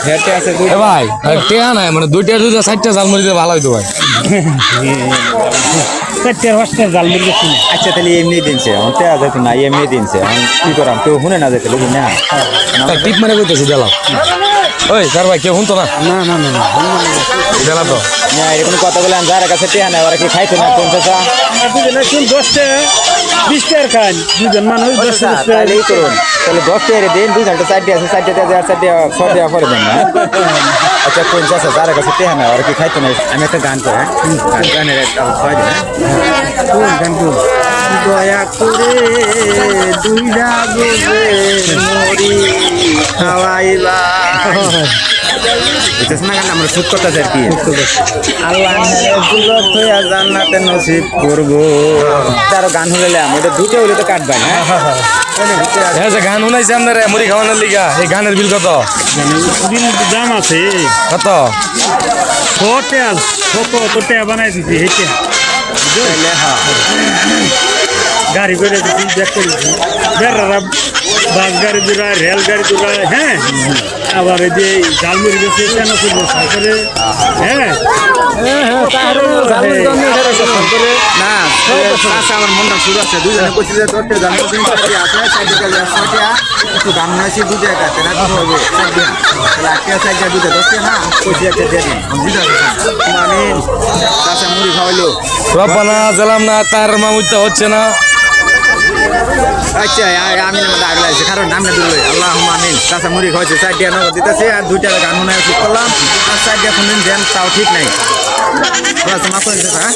হেঁটে আছে এ ভাই টেয়া নাই মানে দুইটা দুইটা চারটা জালমুড়ি দিয়ে ভালো হইতো ভাই। চারটে পাঁচটা জাল মুড়ি বেশি না। আচ্ছা তাহলে এমনি দিনছে অন্তে যেত না এমনি দিনছে কি করাম কেউ শুনে না যেতে লোক না টিপ মানে কইতেছি দিলাম। ওই স্যার ভাই কেউ শুনতো না না না না না দিলা তো না এরকম কথা বলে যার কাছে টেহা নেই ওরা কি খাইতো না কোন চাচা দুজন 10টা 20টার খান দুজন মানুষ 10টা তাহলে এই করুন তাহলে 10 টাকা দিন 2 ঘন্টা 4 আছে 4 টাকা 4 টাকা 6 টাকা করে দেন না আচ্ছা কোন চাচা যার কাছে টেহা নেই ওরা কি খাইতো না আমি একটা গান করি গানের একটা হয় না গান কর দয়া করে দুইটা বুঝে মরি খাওয়াইবা এটা শোনা গান আমরা শুট করতেছি আর কি আল্লাহ যুবক হইয়া জান্নাতে নসিব করবো তারও গান হলে ওটা দুটো হলে তো কাটবেন হ্যাঁ হ্যাঁ যে গান শুনাইছে আপনারা মুড়ি খাওয়ানোর লিগা এই গানের বিল কত দাম আছে কত ছোট বানাই দিছি হেঁটে হ্যাঁ গাড়ি করে দিছি ব্যাগ করে দিছি বেড়ারা বাস গাড়ি দূরা রেল গাড়ি দূরা হ্যাঁ আবার এই যে জালমুড়ি গেছে কেন করবো সাইকেলে হ্যাঁ না আমার মনটা শুরু আছে দুজনে কইছি যে তোরতে জানো দিন আছে সাইডে আছে একটু গান নাইছি দুজে কাটে না কি হবে সাইডে লাকিয়া সাইডে দুজে দশে না কইছি একটা দিয়ে দিন বুঝা গেছে আমি কাঁচা মুড়ি খাওয়াইলো রব্বানা জালাম না তার মামুইতে হচ্ছে না আচ্ছা আমি আগে লাগছে কারণ নাম না দিল আল্লাহ আমিন কাঁচা মুড়ি খাওয়াইছে সাইডে নগদ দিতেছে আর 2টা গান শোনায় ঠিক করলাম আর সাইডে শুনলেন দেন তাও ঠিক নাই মাফ করে দিতে হ্যাঁ